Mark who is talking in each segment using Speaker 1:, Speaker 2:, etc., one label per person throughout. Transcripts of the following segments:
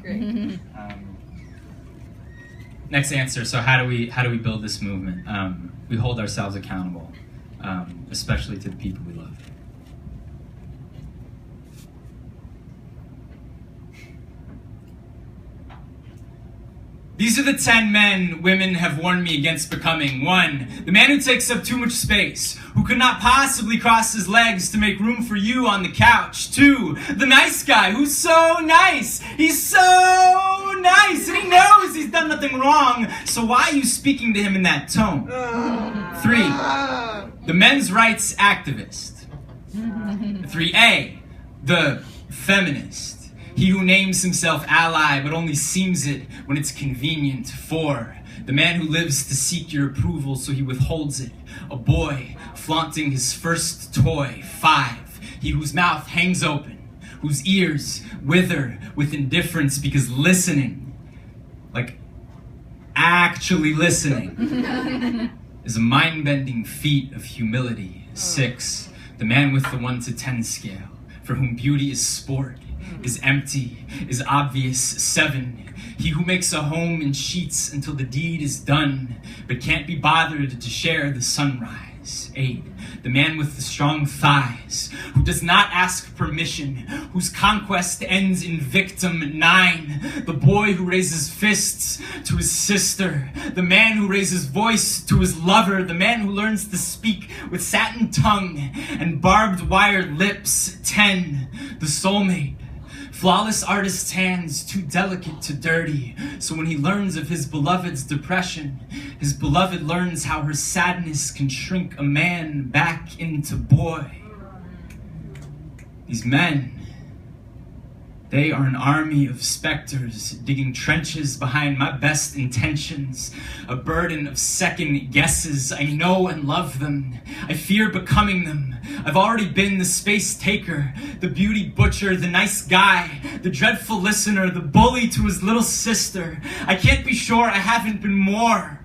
Speaker 1: Great.
Speaker 2: Next answer. So how do we build this movement? We hold ourselves accountable, especially to the people we love. These are the 10 men women have warned me against becoming. 1, the man who takes up too much space, who could not possibly cross his legs to make room for you on the couch. 2, the nice guy who's so nice. He's so nice, and he knows he's done nothing wrong, so why are you speaking to him in that tone? 3, the men's rights activist. 3A, the feminist. He who names himself ally but only seems it when it's convenient. 4, the man who lives to seek your approval so he withholds it. A boy flaunting his first toy. 5, he whose mouth hangs open, whose ears wither with indifference because listening, like actually listening, is a mind-bending feat of humility. 6, the man with the 1 to 10 scale, for whom beauty is sport, is empty, is obvious. 7, he who makes a home in sheets until the deed is done, but can't be bothered to share the sunrise. 8, the man with the strong thighs, who does not ask permission, whose conquest ends in victim. 9, the boy who raises fists to his sister, the man who raises voice to his lover, the man who learns to speak with satin tongue and barbed wire lips. 10, the soulmate, flawless artist's hands, too delicate to dirty. So when he learns of his beloved's depression, his beloved learns how her sadness can shrink a man back into boy. These men, they are an army of specters digging trenches behind my best intentions, a burden of second guesses. I know and love them. I fear becoming them. I've already been the space taker, the beauty butcher, the nice guy, the dreadful listener, the bully to his little sister. I can't be sure I haven't been more.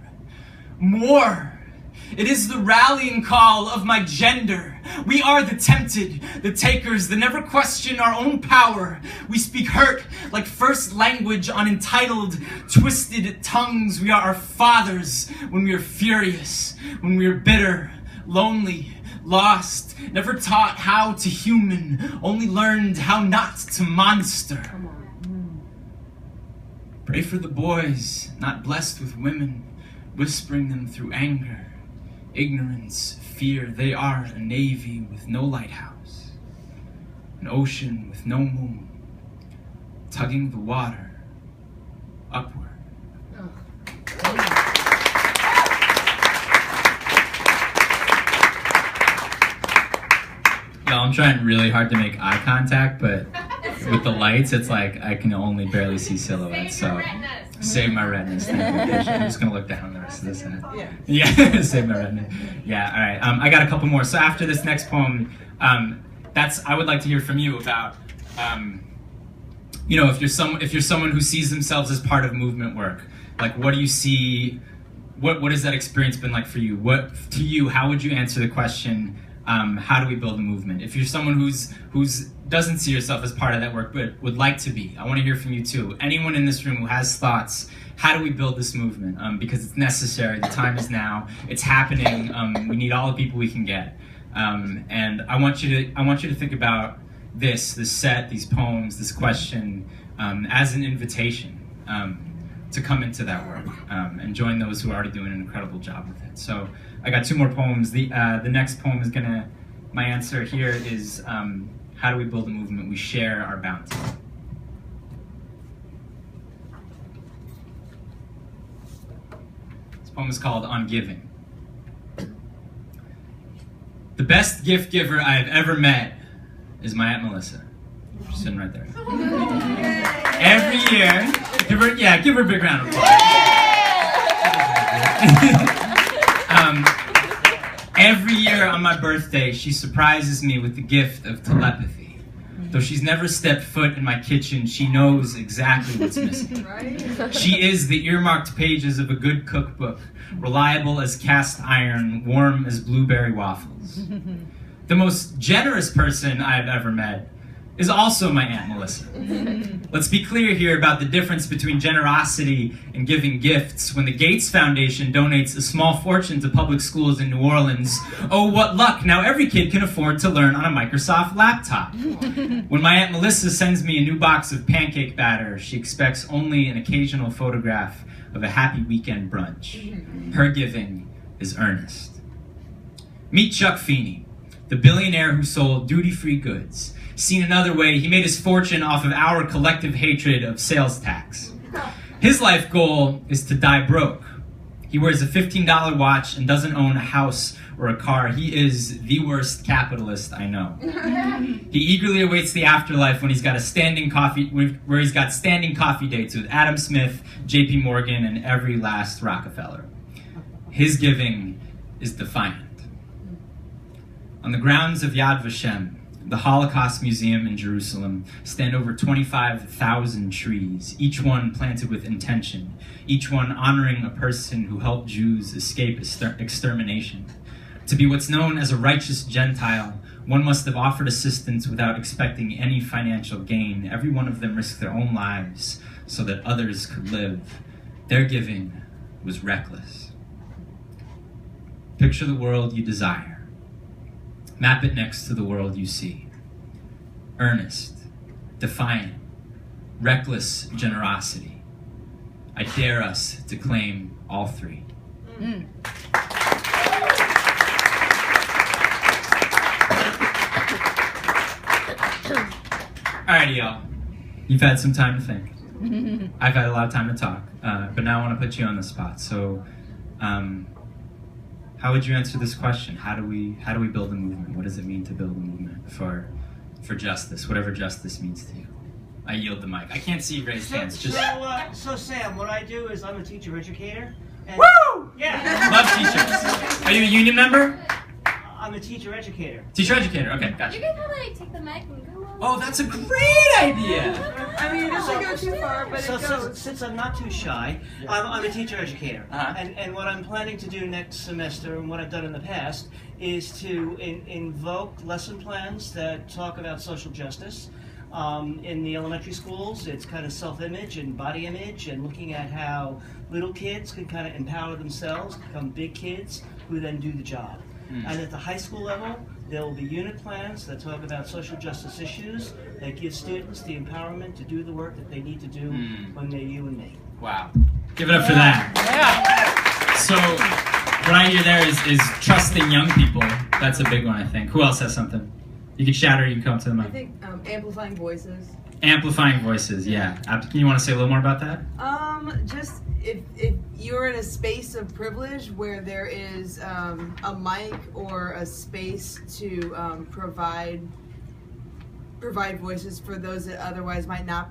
Speaker 2: It is the rallying call of my gender. We are the tempted, the takers, the never question our own power. We speak hurt like first language on entitled, twisted tongues. We are our fathers when we are furious, when we are bitter, lonely, lost, never taught how to human, only learned how not to monster. Pray for the boys, not blessed with women, whispering them through anger, ignorance, fear. They are a navy with no lighthouse, an ocean with no moon, tugging the water upward. Y'all, I'm trying really hard to make eye contact, but with the lights, it's like I can only barely see silhouettes. So save my retinas. I'm just gonna look down the rest of this set. Yeah, save my retina. Yeah, all right. I got a couple more. So after this next poem, I would like to hear from you about, if you're someone who sees themselves as part of movement work, like what do you see? What has that experience been like for you? To you, how would you answer the question? How do we build a movement? If you're someone who's doesn't see yourself as part of that work, but would like to be, I want to hear from you too. Anyone in this room who has thoughts, how do we build this movement? Because it's necessary. The time is now. It's happening. We need all the people we can get. And I want you to think about this set, these poems, this question as an invitation to come into that work and join those who are already doing an incredible job with it. So I got 2 more poems. The next poem is my answer here is, how do we build a movement? We share our bounty. This poem is called On Giving. The best gift giver I have ever met is my Aunt Melissa. She's sitting right there. Every year, give her a big round of applause. Every year on my birthday, she surprises me with the gift of telepathy. Though she's never stepped foot in my kitchen, she knows exactly what's missing. She is the earmarked pages of a good cookbook, reliable as cast iron, warm as blueberry waffles. The most generous person I've ever met is also my Aunt Melissa. Let's be clear here about the difference between generosity and giving gifts. When the Gates Foundation donates a small fortune to public schools in New Orleans, oh, what luck! Now every kid can afford to learn on a Microsoft laptop. When my Aunt Melissa sends me a new box of pancake batter, she expects only an occasional photograph of a happy weekend brunch. Her giving is earnest. Meet Chuck Feeney, the billionaire who sold duty-free goods. Seen another way, he made his fortune off of our collective hatred of sales tax. His life goal is to die broke. He wears a $15 watch and doesn't own a house or a car. He is the worst capitalist I know. He eagerly awaits the afterlife when he's got standing coffee dates with Adam Smith, J.P. Morgan, and every last Rockefeller. His giving is defiant. On the grounds of Yad Vashem, the Holocaust Museum in Jerusalem, stand over 25,000 trees, each one planted with intention, each one honoring a person who helped Jews escape extermination. To be what's known as a righteous Gentile, one must have offered assistance without expecting any financial gain. Every one of them risked their own lives so that others could live. Their giving was reckless. Picture the world you desire. Map it next to the world you see. Earnest, defiant, reckless generosity. I dare us to claim all three. Alrighty, y'all. You've had some time to think. I've had a lot of time to talk, but now I want to put you on the spot. So, how would you answer this question? How do we build a movement? What does it mean to build a movement for justice, whatever justice means to you? I yield the mic. I can't see raised hands.
Speaker 1: So Sam, what I do is I'm a teacher educator. And
Speaker 2: Woo!
Speaker 1: Yeah.
Speaker 2: Love teachers. Are you a union member?
Speaker 1: I'm a teacher educator.
Speaker 2: Teacher educator. Okay, gotcha.
Speaker 3: You guys have like take the mic and go on.
Speaker 2: Oh, that's a great idea.
Speaker 4: I mean, it doesn't go too far, but
Speaker 1: So
Speaker 4: it goes.
Speaker 1: since I'm not too shy, I'm a teacher educator.
Speaker 2: Uh-huh.
Speaker 1: And what I'm planning to do next semester, and what I've done in the past, is to invoke lesson plans that talk about social justice. In the elementary schools, it's kind of self-image and body image, and looking at how little kids can kind of empower themselves, become big kids, who then do the job. And at the high school level, there will be unit plans that talk about social justice issues that give students the empowerment to do the work that they need to do when they're you and me.
Speaker 2: Wow. Give it up for that. So, what I hear there is trusting young people. That's a big one, I think. Who else has something? You can shout or you can come to the mic.
Speaker 4: I think amplifying voices.
Speaker 2: Amplifying voices, yeah. You want to say a little more about that?
Speaker 4: Just if you're in a space of privilege where there is a mic or a space to provide voices for those that otherwise might not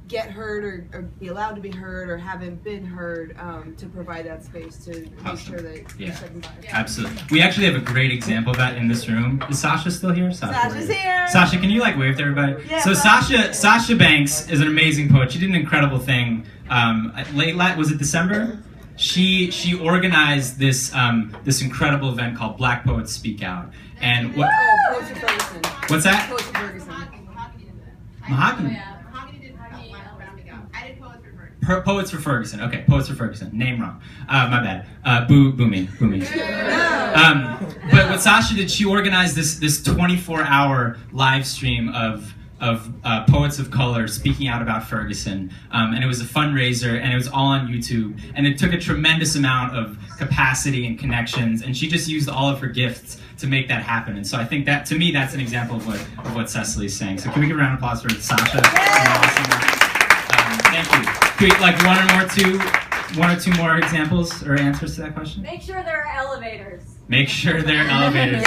Speaker 4: get heard or be allowed to be heard or haven't been heard, to provide that space to make sure that you're second by.
Speaker 2: Absolutely. We actually have a great example of that in this room. Is Sasha still here?
Speaker 4: Sasha's here.
Speaker 2: Sasha, can you wave to everybody?
Speaker 4: Yeah,
Speaker 2: so Sasha Banks is an amazing poet. She did an incredible thing. Was it December? She organized this incredible event called Black Poets Speak Out. And what?
Speaker 4: Poets for Ferguson.
Speaker 2: What's that?
Speaker 4: Poets for Ferguson.
Speaker 2: Mahogany. Poets for Ferguson. Okay, Poets for Ferguson. Name wrong. My bad. Boo me. But what Sasha did, she organized this 24-hour live stream of poets of color speaking out about Ferguson, and it was a fundraiser, and it was all on YouTube, and it took a tremendous amount of capacity and connections, and she just used all of her gifts to make that happen. And so I think that, to me, that's an example of what Cecily's saying. So can we give a round of applause for Sasha? Thank you. Can we, one or two more examples or answers to that question?
Speaker 3: Make sure there are elevators.
Speaker 2: Make sure there are elevators,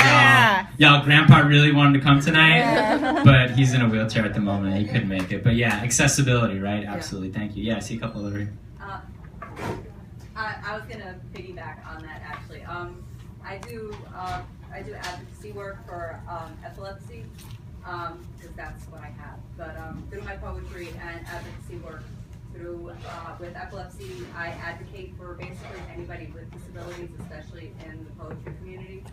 Speaker 2: y'all. Grandpa really wanted to come tonight, but he's in a wheelchair at the moment. He couldn't make it. But yeah, accessibility, right? Absolutely. Thank you. Yeah, I see a couple over here.
Speaker 5: I was gonna piggyback on that actually. I do advocacy work for epilepsy, because that's what I have. But through my poetry and advocacy work through, with epilepsy, I advocate for basically anybody with disabilities, especially in the poetry community,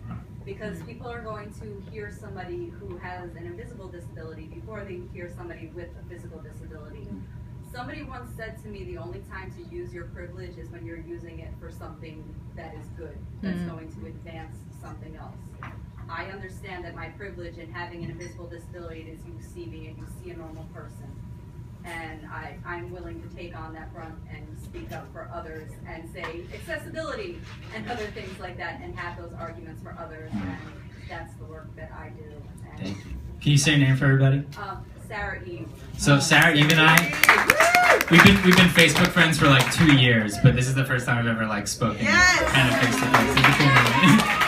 Speaker 5: because people are going to hear somebody who has an invisible disability before they hear somebody with a physical disability. Somebody once said to me, the only time to use your privilege is when you're using it for something that is good, that's going to advance something else. I understand that my privilege in having an invisible disability is you see me and you see a normal person. And I'm willing to take on that front and speak up for others and say accessibility and other things like that and have those arguments for others. And that's the work that I do. And,
Speaker 2: Thank you. Can you say your name for everybody?
Speaker 5: Sarah Eve.
Speaker 2: So Sarah Eve and I, we've been Facebook friends for like 2 years, but this is the first time I've ever like spoken kind of face to face.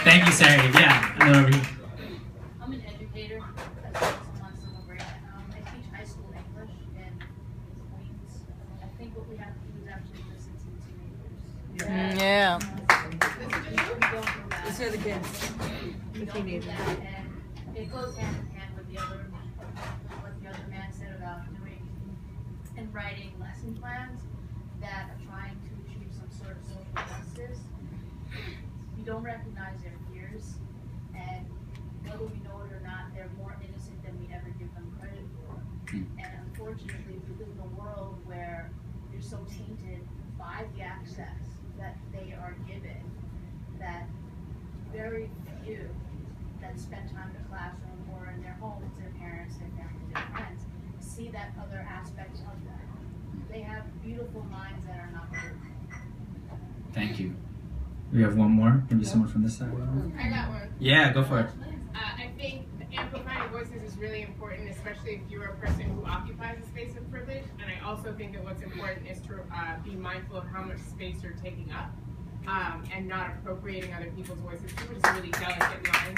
Speaker 2: Thank you, Sarah Eve. Yeah, and then over here.
Speaker 6: I'm an educator. I teach high school English in Queens. I think what we have to do is actually listen to teenagers.
Speaker 7: Yeah.
Speaker 4: These are the kids.
Speaker 6: We don't do that, and it goes hand in hand with what the other man said about doing and writing lesson plans that are trying to achieve some sort of social justice. We don't recognize their peers, and whether we know it or not, they're more innocent than we ever give them credit for. And unfortunately, we live in a world where they're so tainted by the access that they are given that very few that spend time in the classroom or in their homes, their parents, their families, their friends, see that other aspects of them. They have beautiful minds that are not good.
Speaker 2: Thank you. We have one more. Maybe someone from this side.
Speaker 8: I got one.
Speaker 2: Yeah, go for it.
Speaker 8: I think amplifying voices is really important, especially if you're a person who occupies a space of privilege. And I also think that what's important is to be mindful of how much space you're taking up. And not appropriating other people's voices, which is a really delicate line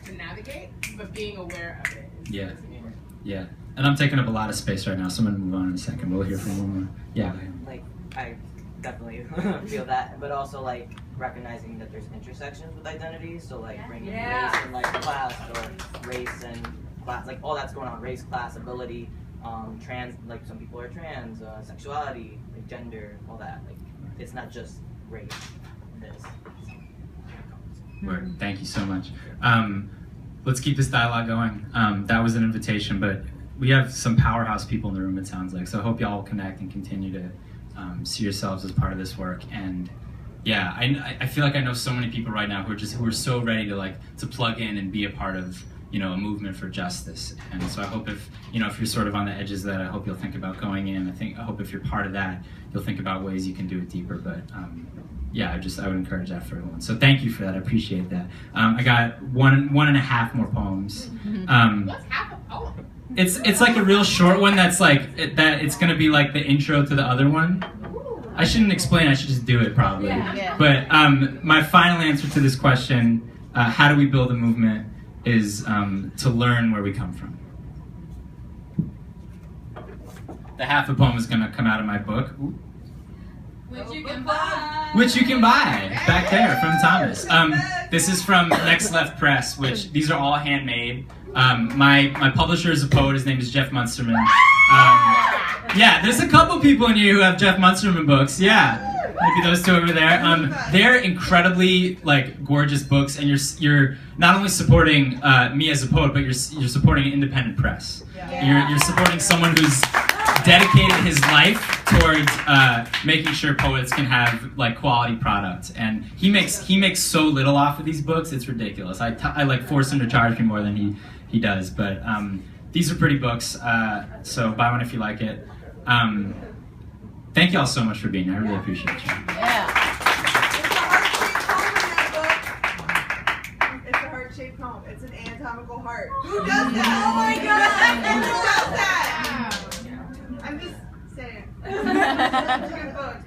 Speaker 8: to navigate, but being aware of it is important.
Speaker 2: Yeah. And I'm taking up a lot of space right now, so I'm going to move on in a second. We'll hear from one more. Yeah.
Speaker 9: Like, I definitely feel that, but also, like, recognizing that there's intersections with identities, so, like, bringing race and, like, class, or race and class, like, all that's going on, race, class, ability, trans, like, some people are trans, sexuality, like, gender, all that, like, it's not just race, this.
Speaker 2: Word. Thank you so much. Let's keep this dialogue going. That was an invitation, but we have some powerhouse people in the room, it sounds like. So I hope y'all will connect and continue to see yourselves as part of this work. And yeah, I feel like I know so many people right now who are so ready to plug in and be a part of, you know, a movement for justice. And so I hope if you're sort of on the edges of that, I hope you'll think about going in. I hope if you're part of that, you'll think about ways you can do it deeper. But yeah, I would encourage that for everyone. So thank you for that. I appreciate that. I got one and a half more poems.
Speaker 8: What's half a poem?
Speaker 2: It's like a real short one that's like it's gonna be like the intro to the other one. I shouldn't explain. I should just do it probably.
Speaker 7: Yeah.
Speaker 2: But my final answer to this question, how do we build a movement, is to learn where we come from. The half a poem is gonna come out of my book. Ooh.
Speaker 3: Which you can buy.
Speaker 2: Which you can buy back there from Thomas. This is from Next Left Press, which these are all handmade. My publisher is a poet. His name is Jeff Munsterman. Yeah, there's a couple people in here who have Jeff Munsterman books. Yeah, maybe those two over there. They're incredibly gorgeous books, and you're not only supporting me as a poet, but you're supporting an independent press. You're supporting someone who's dedicated his life towards making sure poets can have quality product, and he makes so little off of these books, it's ridiculous. I force him to charge me more than he does, but these are pretty books, so buy one if you like it. Thank you all so much for being here. I really appreciate you.
Speaker 4: It's a heart-shaped poem. It's an anatomical heart. Who does that? Oh my god! Who does that? I'm just saying. It's a good book.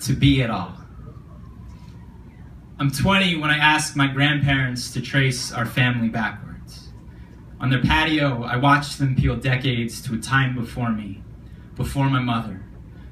Speaker 2: To be it all. I'm 20 when I asked my grandparents to trace our family backwards. On their patio, I watched them peel decades to a time before me, before my mother,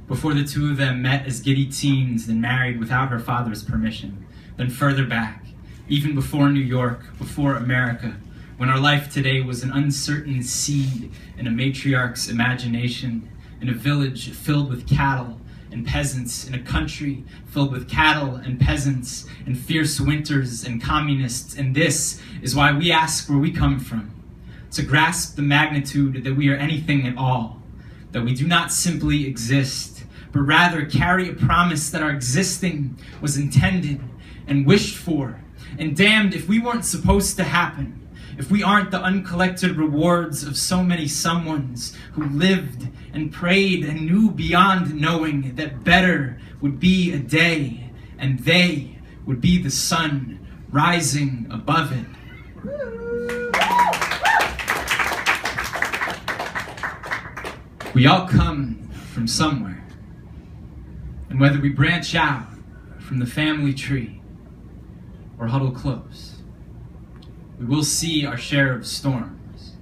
Speaker 2: before the two of them met as giddy teens, then married without her father's permission, then further back, even before New York, before America, when our life today was an uncertain seed in a matriarch's imagination, in a village filled with cattle and peasants, in a country filled with cattle and peasants and fierce winters and communists. And this is why we ask where we come from, to grasp the magnitude that we are anything at all, that we do not simply exist, but rather carry a promise that our existing was intended and wished for, and damned if we weren't supposed to happen, if we aren't the uncollected rewards of so many someones who lived and prayed and knew beyond knowing that better would be a day, and they would be the sun rising above it. We all come from somewhere, and whether we branch out from the family tree or huddle close, we will see our share of storms.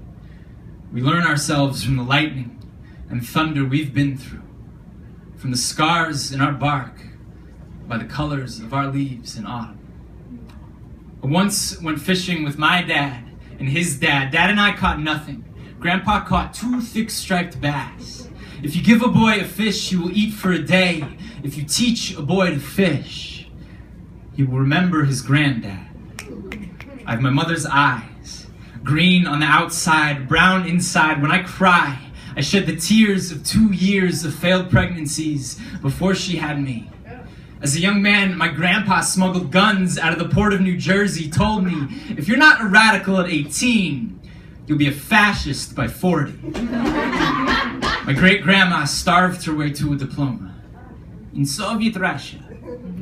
Speaker 2: We learn ourselves from the lightning and thunder we've been through, from the scars in our bark, by the colors of our leaves in autumn. I once went fishing with my dad and his dad. Dad and I caught nothing. Grandpa caught 2 thick striped bass. If you give a boy a fish, he will eat for a day. If you teach a boy to fish, he will remember his granddad. I have my mother's eyes, green on the outside, brown inside. When I cry, I shed the tears of 2 years of failed pregnancies before she had me. As a young man, my grandpa smuggled guns out of the port of New Jersey, told me, if you're not a radical at 18, you'll be a fascist by 40. My great-grandma starved her way to a diploma. In Soviet Russia,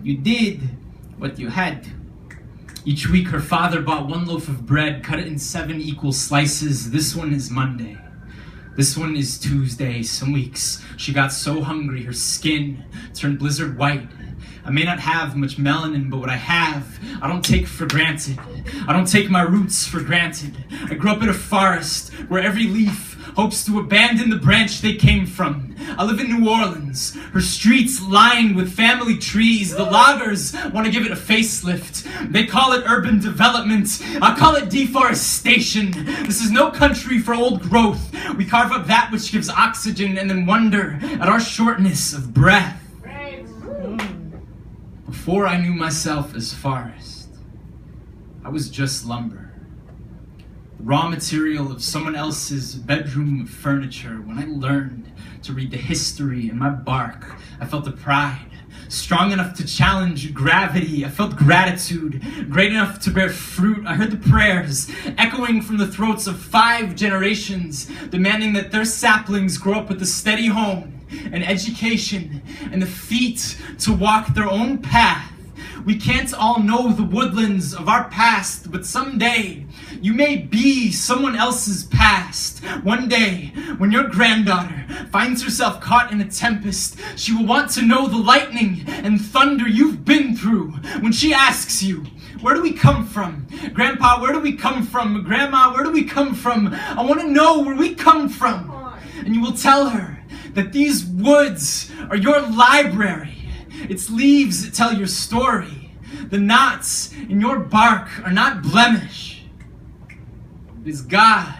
Speaker 2: you did what you had to. Each week, her father bought 1 loaf of bread, cut it in 7 equal slices. This one is Monday. This one is Tuesday. Some weeks, she got so hungry, her skin turned blizzard white. I may not have much melanin, but what I have, I don't take for granted. I don't take my roots for granted. I grew up in a forest where every leaf hopes to abandon the branch they came from. I live in New Orleans, her streets lined with family trees. The loggers want to give it a facelift. They call it urban development. I call it deforestation. This is no country for old growth. We carve up that which gives oxygen and then wonder at our shortness of breath. Before I knew myself as forest, I was just lumber. The raw material of someone else's bedroom furniture. When I learned to read the history in my bark, I felt a pride strong enough to challenge gravity. I felt gratitude great enough to bear fruit. I heard the prayers echoing from the throats of 5 generations, demanding that their saplings grow up with a steady home, an education, and the feet to walk their own path. We can't all know the woodlands of our past, but someday you may be someone else's past. One day, when your granddaughter finds herself caught in a tempest, she will want to know the lightning and thunder you've been through. When she asks you, where do we come from? Grandpa, where do we come from? Grandma, where do we come from? I want to know where we come from. And you will tell her that these woods are your library. Its leaves tell your story. The knots in your bark are not blemish. It is God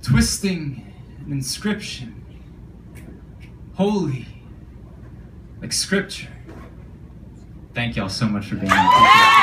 Speaker 2: twisting an inscription, holy like scripture. Thank y'all so much for being here.